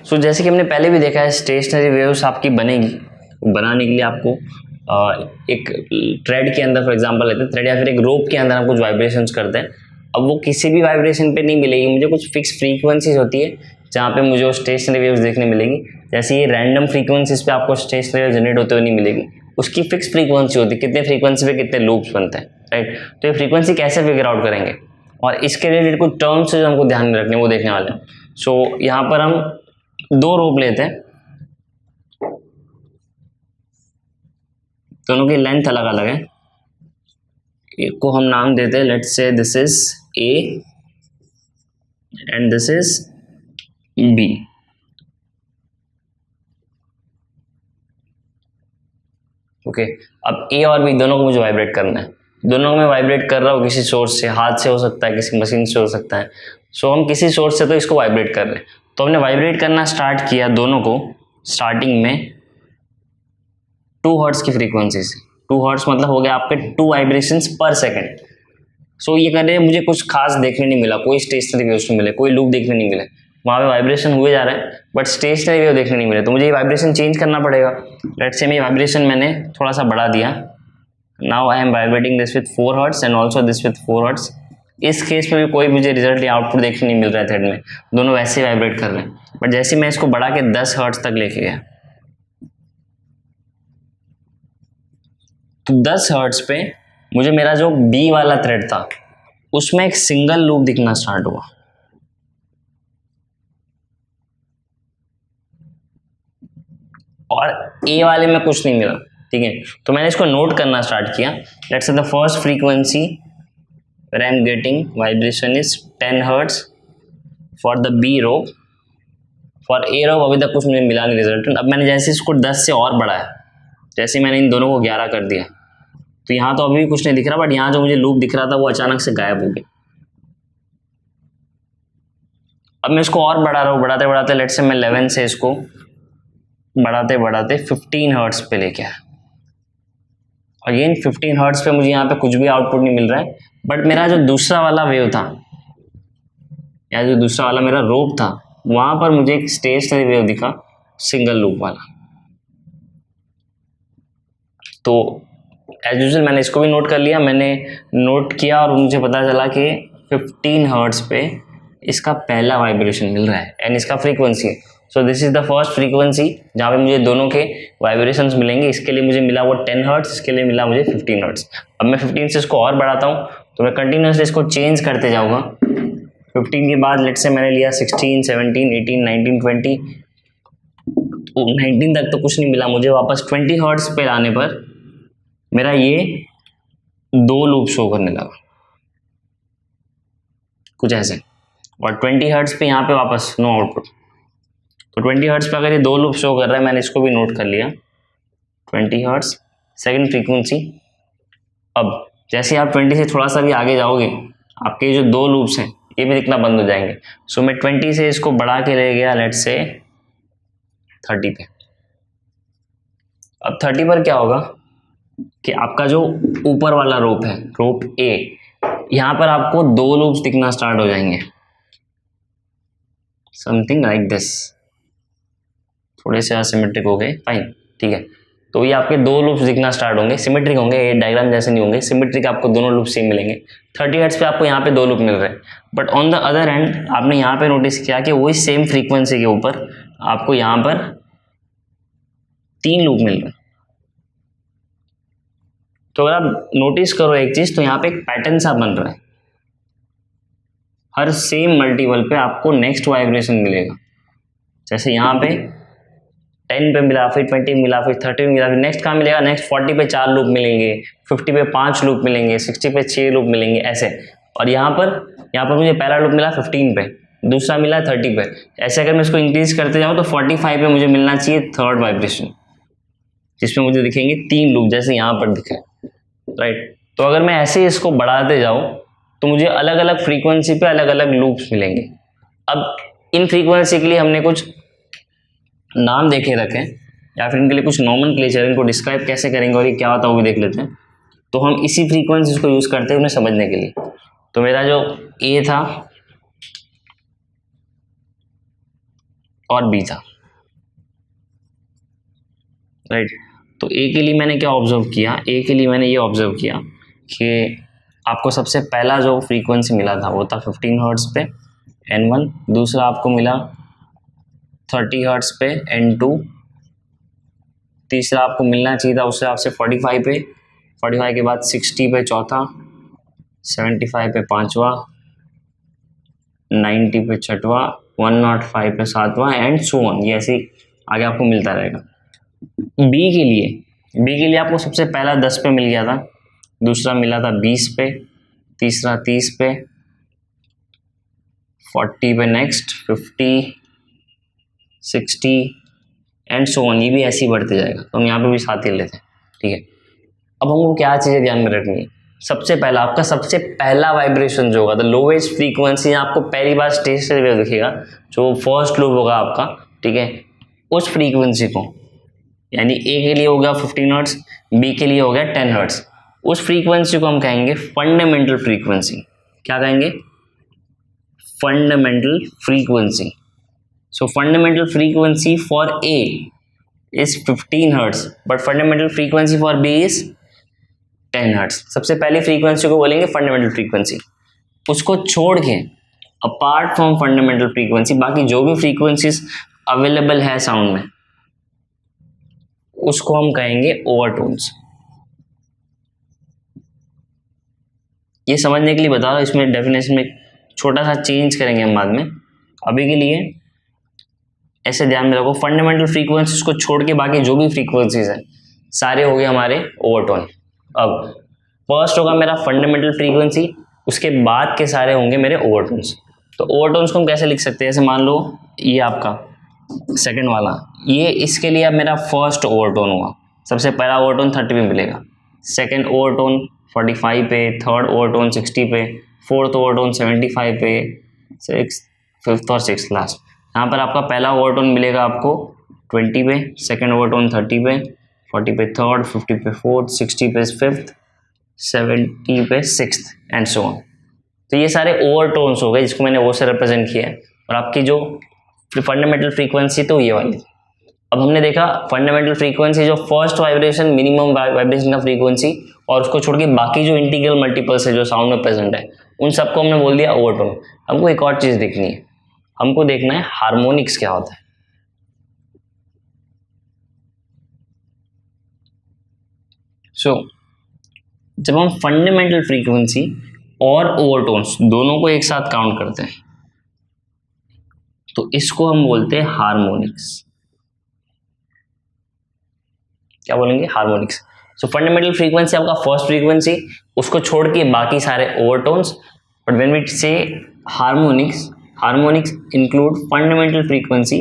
सो जैसे कि हमने पहले भी देखा है स्टेशनरी वेव्स आपकी बनेगी, बनाने के लिए आपको एक थ्रेड के अंदर फॉर एग्जांपल लेते हैं थ्रेड या फिर एक रोप के अंदर हम कुछ वाइब्रेशंस करते हैं। अब वो किसी भी वाइब्रेशन पे नहीं मिलेगी मुझे, कुछ फिक्स फ्रीक्वेंसीज होती है जहाँ पे मुझे वो स्टेशनरी वेव्स देखने मिलेगी। जैसे ये रैंडम फ्रीक्वेंसीज पे आपको स्टेशनरी वेव जनरेट होते हुए नहीं मिलेगी, उसकी फिक्स फ्रीक्वेंसी होती है, कितने फ्रीक्वेंसी पे कितने लूप्स बनते हैं, राइट। तो ये फ्रीक्वेंसी कैसे फिगर आउट करेंगे और इसके रिलेटेड कुछ टर्म्स जो हमको ध्यान में रखने वो देखने वाले हैं। सो यहाँ पर हम दो रोप लेते हैं, दोनों की लेंथ अलग अलग है। एक को हम नाम देते हैं, let's say this is A and this is B. Okay, अब ए और बी दोनों को मुझे वाइब्रेट करना है। दोनों को मैं वाइब्रेट कर रहा हूँ किसी सोर्स से, हाथ से हो सकता है, किसी मशीन से हो सकता है। सो हम किसी सोर्स से तो इसको वाइब्रेट कर रहे हैं। तो हमने वाइब्रेट करना स्टार्ट किया दोनों को स्टार्टिंग में 2 हर्ट्ज की फ्रीक्वेंसी से। 2 हर्ट्ज मतलब हो गया आपके 2 वाइब्रेशंस पर सेकंड। सो ये कर रहे हैं, मुझे कुछ खास देखने नहीं मिला, कोई स्टेशनरी वेव्स नहीं मिले, कोई लूप देखने नहीं मिले, वहाँ पे वाइब्रेशन हुए जा रहे हैं बट स्टेशनरी वेव देखने नहीं मिले। तो मुझे ये वाइब्रेशन चेंज करना पड़ेगा। लेट्स से मैं वाइब्रेशन मैंने थोड़ा सा बढ़ा दिया। Now I am vibrating this with 4 hertz and also this with 4 hertz. इस केस में भी कोई मुझे रिजल्ट या आउटपुट देखने नहीं मिल रहा है थ्रेड में, दोनों वैसे वाइब्रेट कर रहे हैं। बट जैसे मैं इसको बढ़ा के 10 हर्ट्ज तक लेके गया तो 10 हर्ट्ज पे मुझे मेरा जो बी वाला थ्रेड था उसमें एक सिंगल लूप दिखना स्टार्ट हुआ। और ए वाले में कुछ नहीं मिला, ठीक है। तो मैंने इसको नोट करना स्टार्ट किया। Let's say the first frequency where I am getting vibration is 10 hertz for the B rope. For A rope अभी तक कुछ मुझे मिला नहीं रिजल्ट। अब मैंने जैसे इसको 10 से और बढ़ाया, जैसे मैंने इन दोनों को 11 कर दिया तो यहाँ तो अभी भी कुछ नहीं दिख रहा, बट यहाँ जो मुझे लूप दिख रहा था वो अचानक से गायब हो गया। अब मैं इसको और बढ़ा रहा हूँ, बढ़ाते बढ़ाते लेट्स से मैं 11 से इसको बढ़ाते बढ़ाते 15 हर्ट्ज पे लेके आया। अगेन 15 हर्ट्ज पे मुझे यहाँ पे कुछ भी आउटपुट नहीं मिल रहा है, बट मेरा जो दूसरा वाला वेव था या जो दूसरा वाला मेरा रोप था वहां पर मुझे एक स्टेशनरी वेव दिखा, सिंगल लूप वाला। तो एज यूजुअल मैंने इसको भी नोट कर लिया, मैंने नोट किया और मुझे पता चला कि 15 हर्ट्ज पे इसका पहला वाइब्रेशन मिल रहा है एंड इसका फ्रीक्वेंसी है। So this is the first frequency जहाँ पे मुझे दोनों के वाइब्रेशंस मिलेंगे। इसके लिए मुझे मिला वो 10 हर्ट्ज, इसके लिए मिला मुझे 15 हर्ट्ज। अब मैं 15 से इसको और बढ़ाता हूँ तो मैं कंटिन्यूसली इसको चेंज करते जाऊँगा। 15 के बाद लेट्स से मैंने लिया 16, 17, 18, 19, 20। 19 तक तो कुछ नहीं मिला मुझे। वापस 20 हर्ट्ज पे आने पर मेरा ये 2 लूप शो करने लगा कुछ ऐसे, और 20 हर्ट्ज पे यहाँ पे वापस नो आउटपुट। तो 20 हर्ट्ज पे अगर ये 2 लूप शो कर रहा है, मैंने इसको भी नोट कर लिया 20 हर्ट्ज सेकंड फ्रीक्वेंसी। अब जैसे आप 20 से थोड़ा सा भी आगे जाओगे आपके जो 2 लूप्स हैं ये भी दिखना बंद हो जाएंगे। सो मैं 20 से इसको बढ़ा के ले गया लेट्स से 30 पे। अब 30 पर क्या होगा कि आपका जो ऊपर वाला रोप है, रोप ए, यहाँ पर आपको 2 लूप्स दिखना स्टार्ट हो जाएंगे, समथिंग लाइक दिस। थोड़े से असिमेट्रिक हो गए, फाइन, ठीक है। तो ये आपके 2 लूप्स दिखना स्टार्ट होंगे, सिमेट्रिक होंगे, ये डायग्राम जैसे नहीं होंगे, सिमेट्रिक आपको दोनों लूप सेम मिलेंगे। 30 हर्ट्ज पे आपको यहाँ पे 2 लूप मिल रहे हैं, but on the other and आपने यहाँ पे नोटिस किया कि वही सेम फ्रीक्वेंसी के ऊपर आपको यहाँ पर 3 लूप मिल रहे हैं। तो अगर आप नोटिस करो एक चीज, तो यहाँ पे एक पैटर्न सा बन रहा है, हर सेम मल्टीपल पे आपको नेक्स्ट वाइब्रेशन मिलेगा। जैसे यहाँ पे 10 पे मिला, फिर 20 मिला, फिर 30 मिला, फिर नेक्स्ट कहाँ मिलेगा, नेक्स्ट 40 पे 4 लूप मिलेंगे, 50 पे 5 लूप मिलेंगे, 60 पे 6 लूप मिलेंगे, ऐसे। और यहाँ पर मुझे पहला लूप मिला 15 पे, दूसरा मिला 30 पे। ऐसे अगर मैं इसको इंक्रीज करते जाऊँ तो 45 पे मुझे मिलना चाहिए थर्ड वाइब्रेशन, जिसमें मुझे दिखेंगे 3 लूप जैसे यहाँ पर दिखे, राइट। तो अगर मैं ऐसे ही इसको बढ़ाते जाऊँ तो मुझे अलग अलग फ्रीक्वेंसी पे अलग अलग लूप्स मिलेंगे। अब इन फ्रीक्वेंसी के लिए हमने कुछ नाम देखे रखे या फिर इनके लिए कुछ नोमेनक्लेचर, इनको डिस्क्राइब कैसे करेंगे और ये क्या होता है वो भी देख लेते हैं। तो हम इसी फ्रीक्वेंसीज को यूज करते हैं उन्हें समझने के लिए। तो मेरा जो ए था और बी था, राइट। तो ए के लिए मैंने क्या ऑब्जर्व किया, ए के लिए मैंने ये ऑब्जर्व किया कि आपको सबसे पहला जो फ्रीक्वेंसी मिला था वो था 15 हर्ट्ज पे N1, दूसरा आपको मिला 30 हर्ट्ज पे N2, तीसरा आपको मिलना चाहिए था उससे आपसे 45 पे, 45 के बाद 60 पे चौथा, 75 पे पांचवा, 90 पे छठवा, 105 पे सातवां एंड सो ऑन, ये ऐसे आगे आपको मिलता रहेगा। बी के लिए आपको सबसे पहला 10 पे मिल गया था, दूसरा मिला था 20 पे, तीसरा 30 पे, 40 पे नेक्स्ट, 50, 60 एंड सो ऑन, ये भी ऐसे ही बढ़ते जाएगा। तो हम यहाँ पे भी साथ ही लेते हैं, ठीक है। अब हमको क्या चीज़ें ध्यान में रखनी है, सबसे पहला आपका सबसे पहला वाइब्रेशन जो होगा द लोवेस्ट फ्रीक्वेंसी, आपको पहली बार स्टेशनरी वेव दिखेगा जो फर्स्ट लूप होगा आपका, ठीक है, उस फ्रीक्वेंसी को, यानी ए के लिए हो गया 15 हर्ट्ज, बी के लिए हो गया 10 हर्ट्ज, उस फ्रीक्वेंसी को हम कहेंगे फंडामेंटल फ्रीक्वेंसी। क्या कहेंगे? Fundamental frequency. So fundamental frequency for A is 15 hertz but fundamental frequency for B is 10 hertz. सबसे पहली फ्रीक्वेंसी को बोलेंगे फंडामेंटल फ्रीक्वेंसी। उसको छोड़ के अपार्ट फ्रॉम फंडामेंटल फ्रीक्वेंसी बाकी जो भी फ्रीक्वेंसीज अवेलेबल है साउंड में उसको हम कहेंगे ओवरटोन्स। ये समझने के लिए बता रहा हूं, इसमें डेफिनेशन में छोटा सा चेंज करेंगे हम बाद में। अभी के लिए ऐसे ध्यान में रखो, फंडामेंटल फ्रीक्वेंसीज को छोड़ के बाकी जो भी फ्रीक्वेंसीज हैं सारे हो गए हमारे ओवरटोन। अब फर्स्ट होगा मेरा फंडामेंटल फ्रीक्वेंसी, उसके बाद के सारे होंगे मेरे ओवरटोन्स। तो ओवरटोन्स को हम कैसे लिख सकते हैं, जैसे मान लो ये आपका सेकंड वाला, ये इसके लिए अब मेरा फर्स्ट ओवरटोन हुआ, सबसे पहला ओवरटोन 30 पे मिलेगा, सेकंड ओवरटोन 45 पे, थर्ड ओवरटोन 60 पे, फोर्थ ओवरटोन 75 पे, फिफ्थ और सिक्स लास्ट। यहाँ पर आपका पहला ओवरटोन मिलेगा आपको 20 पे, सेकंड ओवरटोन 30 पे, 40 पे थर्ड, 50 पे फोर्थ, 60 पे फिफ्थ, 70 पे सिक्स्थ एंड सो ऑन। तो ये सारे ओवरटोन्स हो गए जिसको मैंने वो से रिप्रेजेंट किया है। और आपकी जो फंडामेंटल फ्रीक्वेंसी तो ये वाली। अब हमने देखा फंडामेंटल फ्रीक्वेंसी जो फर्स्ट वाइब्रेशन मिनिमम वाइब्रेशन का फ्रीक्वेंसी और उसको छोड़ के बाकी जो इंटीग्रल मल्टीपल्स है जो साउंड में प्रेजेंट है उन सबको हमने बोल दिया ओवरटोन। हमको एक और चीज देखनी है, हमको देखना है हार्मोनिक्स क्या होता है। जब हम फंडामेंटल फ्रीक्वेंसी और ओवरटोन्स दोनों को एक साथ काउंट करते हैं तो इसको हम बोलते हैं हार्मोनिक्स। क्या बोलेंगे? हार्मोनिक्स। सो फंडामेंटल फ्रीक्वेंसी आपका फर्स्ट फ्रीक्वेंसी, उसको छोड़ के बाकी सारे ओवरटोन्स। बट व्हेन वी से harmonics, harmonics include fundamental frequency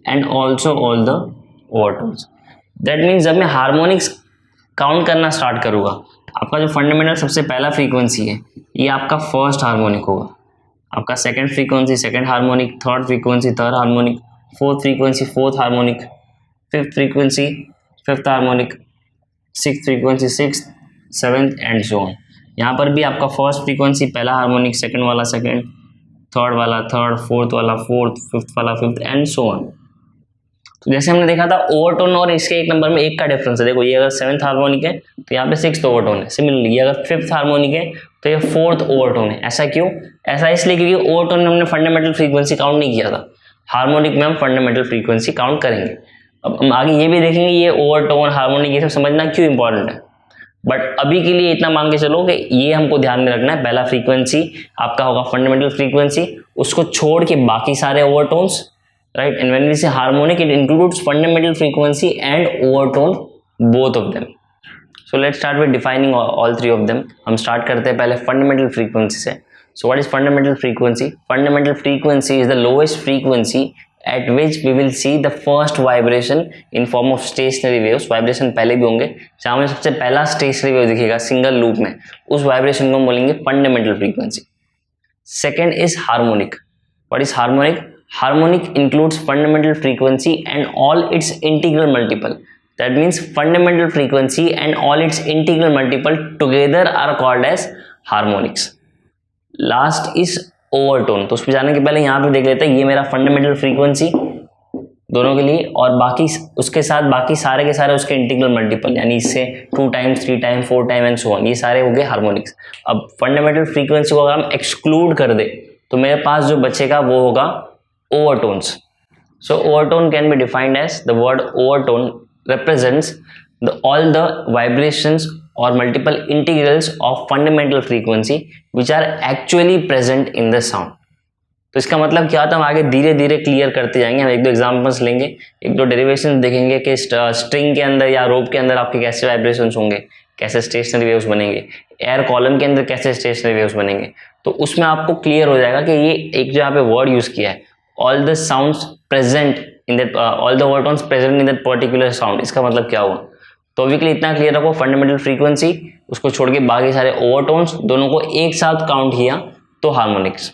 and also all the overtones. That means जब मैं हार्मोनिक्स काउंट करना स्टार्ट करूंगा, आपका जो फंडामेंटल सबसे पहला फ्रीक्वेंसी है ये आपका फर्स्ट हार्मोनिक होगा, आपका second frequency second harmonic, third frequency third harmonic, fourth frequency fourth harmonic, fifth frequency fifth harmonic, sixth frequency sixth, seventh and so on. यहाँ पर भी आपका फर्स्ट फ्रीक्वेंसी पहला हार्मोनिक, सेकंड वाला सेकंड, थर्ड वाला third, fourth वाला fourth, fifth वाला fifth and so on. तो जैसे हमने देखा था ओवरटोन और इसके एक नंबर में एक का डिफरेंस है। देखो ये अगर सेवंथ हार्मोनिक है तो यहाँ पे सिक्स्थ ओवरटोन है, सिमिलरली ये अगर फिफ्थ हार्मोनिक है तो ये फोर्थ ओवरटोन है। ऐसा क्यों? ऐसा इसलिए क्योंकि ओवरटोन में हमने फंडामेंटल फ्रीक्वेंसी काउंट नहीं किया था, हार्मोनिक में हम फंडामेंटल फ्रीक्वेंसी काउंट करेंगे। अब हम आगे ये भी देखेंगे ये ओवरटोन हार्मोनिक ये सब समझना क्यों इंपॉर्टेंट है। बट अभी के लिए इतना मान के चलो कि ये हमको ध्यान में रखना है, पहला फ्रीक्वेंसी आपका होगा फंडामेंटल फ्रीक्वेंसी, उसको छोड़ के बाकी सारे overtones, right? And when we say harmonic, it includes fundamental frequency and overtone, both of them. So let's start with defining all three of them. हम start करते हैं पहले fundamental frequency से. So what is fundamental frequency? Fundamental frequency is the lowest frequency at which we will see the first vibration in form of stationary waves. Vibration पहले भी होंगे, जहाँ हमें सबसे पहला stationary wave दिखेगा single loop में, उस vibration को हम बोलेंगे fundamental frequency. Second is harmonic. What is harmonic? Harmonic includes fundamental frequency and all its integral multiple. That means fundamental frequency and all its integral multiple together are called as harmonics. Last is overtone. तो उस पर जाने के पहले यहाँ पे देख लेते हैं ये मेरा fundamental frequency दोनों के लिए, और बाकी उसके साथ बाकी सारे के सारे उसके इंटीग्रल मल्टीपल, यानी इससे 2 times 3 time 4 time and so on, ये सारे हो गए हार्मोनिक्स। अब फंडामेंटल फ्रीक्वेंसी को अगर हम एक्सक्लूड कर दे तो मेरे पास जो बचेगा वो होगा overtones. So overtone can be defined as, the word overtone represents all the vibrations or multiple integrals of fundamental frequency which are actually present in the sound। तो इसका मतलब क्या होता है, हम आगे धीरे धीरे क्लियर करते जाएंगे। हम एक दो एग्जांपल्स लेंगे, एक दो डेरिवेशन देखेंगे कि स्ट्रिंग के अंदर या रोप के अंदर आपके कैसे वाइब्रेशंस होंगे, कैसे स्टेशनरी वेव्स बनेंगे, एयर कॉलम के अंदर कैसे स्टेशनरी वेव्स बनेंगे। तो उसमें आपको क्लियर हो जाएगा कि ये एक जो यहाँ पे वर्ड यूज किया है, all the sounds present in that all the overtones present in that particular sound, इसका मतलब क्या हुआ। तो अभी के लिए इतना क्लियर रखो, फंडामेंटल फ्रीक्वेंसी उसको छोड़ के बाकी सारे ओवरटोन्स दोनों को एक साथ काउंट किया तो हार्मोनिक्स।